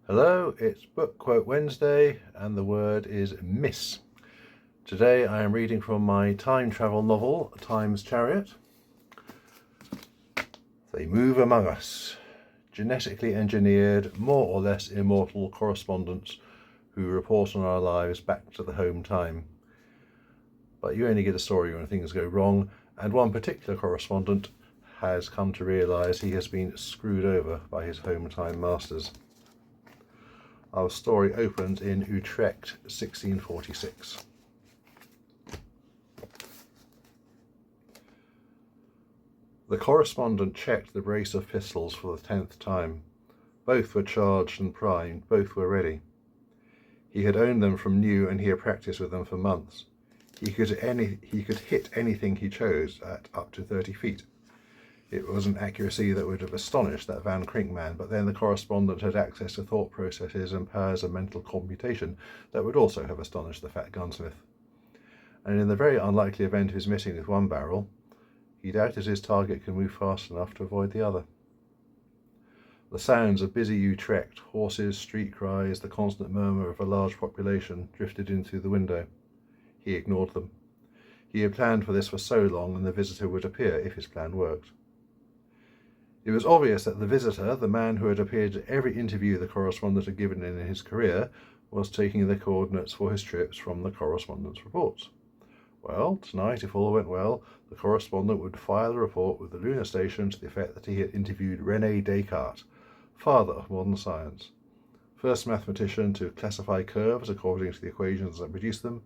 Hello, it's Book Quote Wednesday and the word is miss. Today I am reading from my time travel novel, Time's Chariot. They move among us, genetically engineered, more or less immortal correspondents who report on our lives back to the home time. But you only get a story when things go wrong, and one particular correspondent has come to realise he has been screwed over by his home time masters. Our story opens in Utrecht, 1646. The correspondent checked the brace of pistols for the 10th time. Both were charged and primed, both were ready. He had owned them from new and he had practiced with them for months. He could hit anything he chose at up to 30 feet. It was an accuracy that would have astonished that Van Krink man, but then the correspondent had access to thought processes and powers of mental computation that would also have astonished the fat gunsmith. And in the very unlikely event of his missing with one barrel, he doubted his target could move fast enough to avoid the other. The sounds of busy Utrecht, horses, street cries, the constant murmur of a large population drifted in through the window. He ignored them. He had planned for this for so long, and the visitor would appear if his plan worked. It was obvious that the visitor, the man who had appeared at every interview the correspondent had given in his career, was taking the coordinates for his trips from the correspondent's reports. Well, tonight, if all went well, the correspondent would file a report with the lunar station to the effect that he had interviewed René Descartes, father of modern science, first mathematician to classify curves according to the equations that produced them,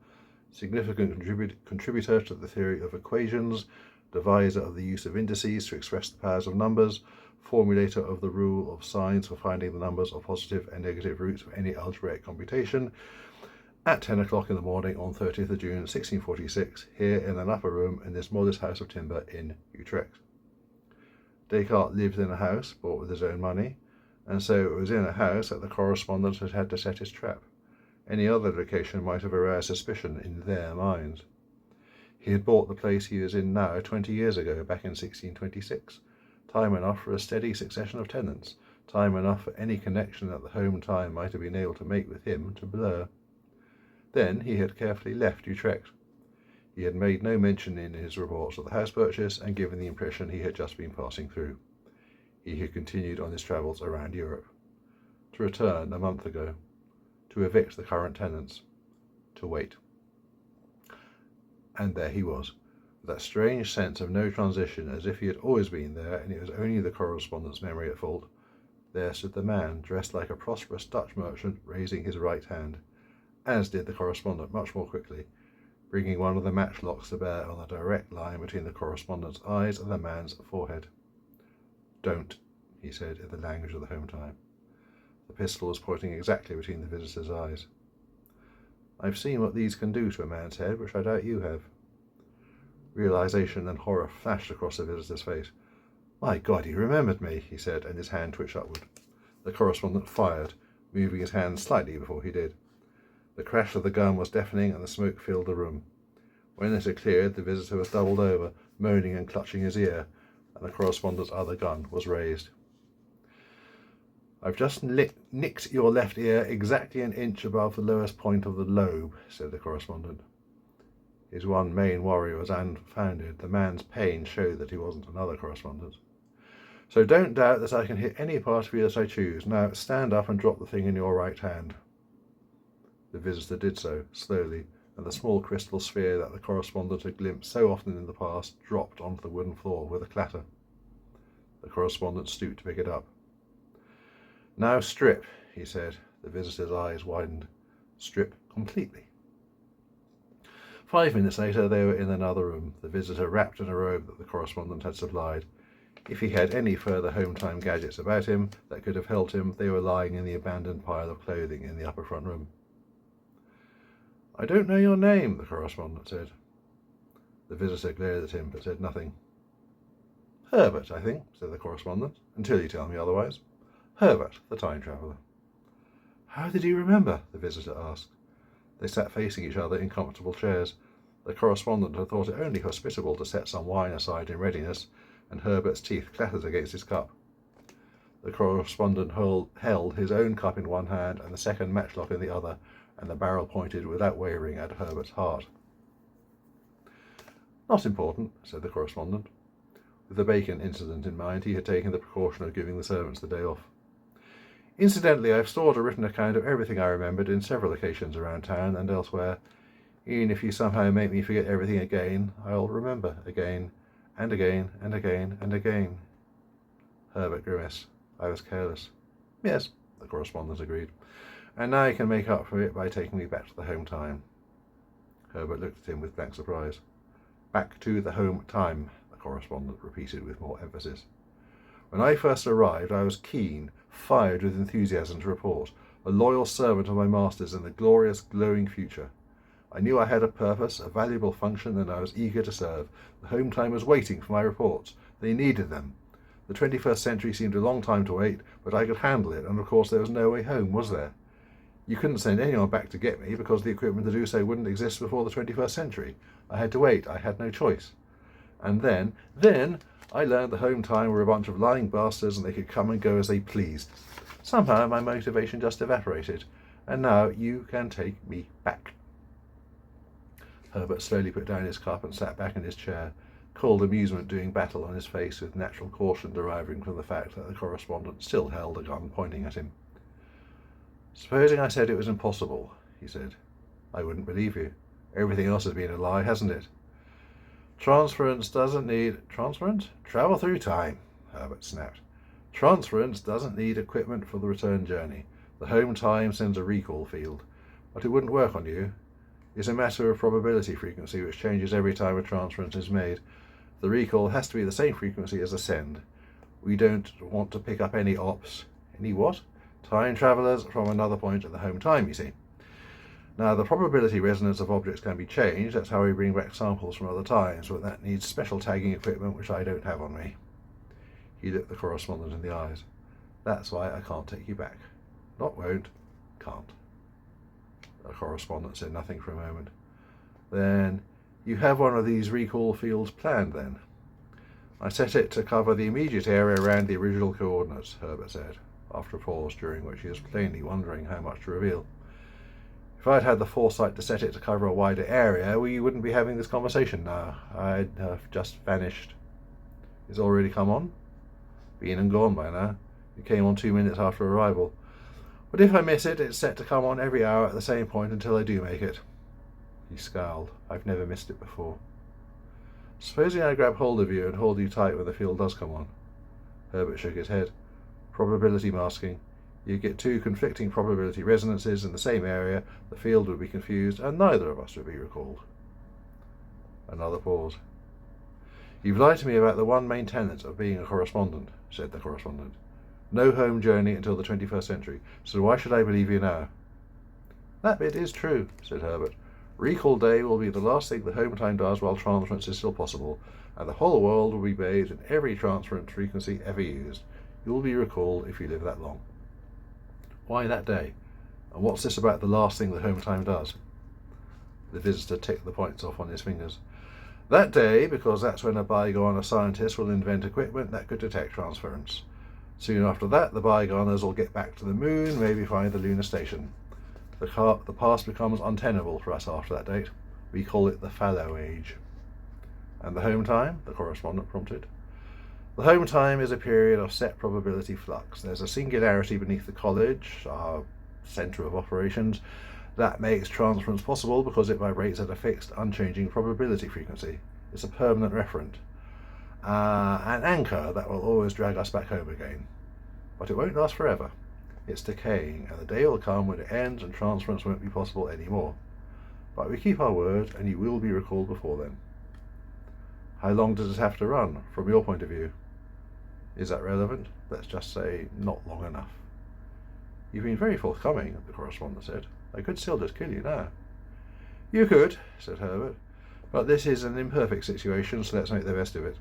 significant contributor to the theory of equations, deviser of the use of indices to express the powers of numbers, formulator of the rule of signs for finding the numbers of positive and negative roots of any algebraic computation, at 10 o'clock in the morning on 30th of June 1646, here in an upper room in this modest house of timber in Utrecht. Descartes lived in a house bought with his own money, and so it was in a house that the correspondent had had to set his trap. Any other location might have aroused suspicion in their minds. He had bought the place he was in now 20 years ago, back in 1626, time enough for a steady succession of tenants, time enough for any connection that the home time might have been able to make with him to blur. Then he had carefully left Utrecht. He had made no mention in his reports of the house purchase and given the impression he had just been passing through. He had continued on his travels around Europe. To return a month ago. To evict the current tenants. To wait. And there he was, with that strange sense of no transition, as if he had always been there and it was only the correspondent's memory at fault. There stood the man, dressed like a prosperous Dutch merchant, raising his right hand, as did the correspondent much more quickly, bringing one of the matchlocks to bear on the direct line between the correspondent's eyes and the man's forehead. "Don't," he said in the language of the home time. The pistol was pointing exactly between the visitor's eyes. "I've seen what these can do to a man's head, which I doubt you have." Realization and horror flashed across the visitor's face. "My God, he remembered me," he said, and his hand twitched upward. The correspondent fired, moving his hand slightly before he did. The crash of the gun was deafening and the smoke filled the room. When it had cleared, the visitor was doubled over, moaning and clutching his ear, and the correspondent's other gun was raised. "I've just nicked your left ear exactly an inch above the lowest point of the lobe," said the correspondent. His one main worry was unfounded. The man's pain showed that he wasn't another correspondent. "So don't doubt that I can hit any part of you that I choose. Now stand up and drop the thing in your right hand." The visitor did so, slowly, and the small crystal sphere that the correspondent had glimpsed so often in the past dropped onto the wooden floor with a clatter. The correspondent stooped to pick it up. "Now strip," he said. The visitor's eyes widened. "Strip completely." 5 minutes later they were in another room, the visitor wrapped in a robe that the correspondent had supplied. If he had any further home-time gadgets about him that could have helped him, they were lying in the abandoned pile of clothing in the upper front room. "I don't know your name," the correspondent said. The visitor glared at him but said nothing. "Herbert, I think," said the correspondent, "until you tell me otherwise. Herbert, the time traveller." "How did you remember?" the visitor asked. They sat facing each other in comfortable chairs. The correspondent had thought it only hospitable to set some wine aside in readiness, and Herbert's teeth clattered against his cup. The correspondent held his own cup in one hand and the second matchlock in the other, and the barrel pointed without wavering at Herbert's heart. "Not important," said the correspondent. With the bacon incident in mind, he had taken the precaution of giving the servants the day off. "Incidentally, I've stored a written account of everything I remembered in several occasions around town and elsewhere. Even if you somehow make me forget everything again, I'll remember again, and again, and again, and again." Herbert grimaced. "I was careless." "Yes," the correspondent agreed. "And now you can make up for it by taking me back to the home time." Herbert looked at him with blank surprise. "Back to the home time," the correspondent repeated with more emphasis. "When I first arrived, I was keen, fired with enthusiasm to report, a loyal servant of my masters in the glorious, glowing future. I knew I had a purpose, a valuable function, and I was eager to serve. The home time was waiting for my reports. They needed them. The 21st century seemed a long time to wait, but I could handle it, and of course there was no way home, was there? You couldn't send anyone back to get me, because the equipment to do so wouldn't exist before the 21st century. I had to wait. I had no choice. And then I learned the home time were a bunch of lying bastards and they could come and go as they pleased. Somehow my motivation just evaporated, and now you can take me back." Herbert slowly put down his cup and sat back in his chair, cold amusement doing battle on his face with natural caution deriving from the fact that the correspondent still held a gun pointing at him. "Supposing I said it was impossible," he said. "I wouldn't believe you. Everything else has been a lie, hasn't it?" "Transference doesn't need—" "Transference? Travel through time," Herbert snapped. "Transference doesn't need equipment for the return journey. The home time sends a recall field. But it wouldn't work on you. It's a matter of probability frequency, which changes every time a transference is made. The recall has to be the same frequency as the send. We don't want to pick up any ops." "Any what?" "Time travelers from another point at the home time, you see. Now, the probability resonance of objects can be changed. That's how we bring back samples from other times, but that needs special tagging equipment, which I don't have on me." He looked the correspondent in the eyes. "That's why I can't take you back. Not won't, can't." The correspondent said nothing for a moment. "Then you have one of these recall fields planned, then?" "I set it to cover the immediate area around the original coordinates," Herbert said, after a pause during which he was plainly wondering how much to reveal. "If I'd had the foresight to set it to cover a wider area, we wouldn't be having this conversation now. I'd have just vanished." "It's already come on?" "Been and gone by now. It came on 2 minutes after arrival. But if I miss it, it's set to come on every hour at the same point until I do make it." He scowled. "I've never missed it before." "Supposing I grab hold of you and hold you tight when the field does come on?" Herbert shook his head. "Probability masking. You get two conflicting probability resonances in the same area, the field would be confused, and neither of us would be recalled." Another pause. "You've lied to me about the one main tenet of being a correspondent," said the correspondent. "No home journey until the 21st century, so why should I believe you now?" "That bit is true," said Herbert. "Recall day will be the last thing the home time does while transference is still possible, and the whole world will be bathed in every transference frequency ever used. You will be recalled if you live that long." "Why that day? And what's this about the last thing the home time does?" The visitor ticked the points off on his fingers. "That day, because that's when a bygone scientist will invent equipment that could detect transference. Soon after that, the bygoners will get back to the moon, maybe find the lunar station. The past becomes untenable for us after that date. We call it the fallow age." "And the home time?" the correspondent prompted. "The home time is a period of set probability flux. There's a singularity beneath the college, our centre of operations, that makes transference possible because it vibrates at a fixed, unchanging probability frequency. It's a permanent referent. An anchor that will always drag us back home again. But it won't last forever. It's decaying, and the day will come when it ends and transference won't be possible anymore. But we keep our word, and you will be recalled before then." "How long does it have to run, from your point of view?" "Is that relevant? Let's just say not long enough." "You've been very forthcoming," the correspondent said. "I could still just kill you now." "You could," said Herbert, "but this is an imperfect situation, so let's make the best of it."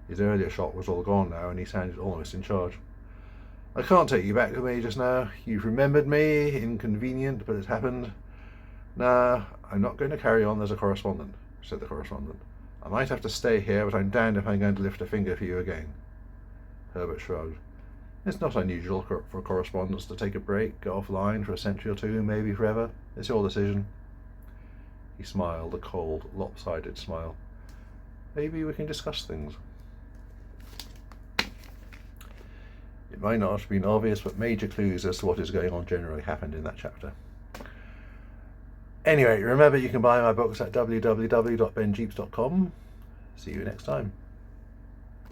His earlier shock was all gone now, and he sounded almost in charge. "I can't take you back with me just now. You've remembered me. Inconvenient, but it happened. Now, I'm not going to carry on as a correspondent," said the correspondent. "I might have to stay here, but I'm damned if I'm going to lift a finger for you again." Herbert shrugged. It's not unusual for correspondents to take a break, go offline for a century or two, maybe forever. It's your decision. He smiled, a cold, lopsided smile. Maybe we can discuss things. It might not have been obvious, but major clues as to what is going on generally happened in that chapter. Anyway, remember you can buy my books at www.benjeeps.com. See you next time.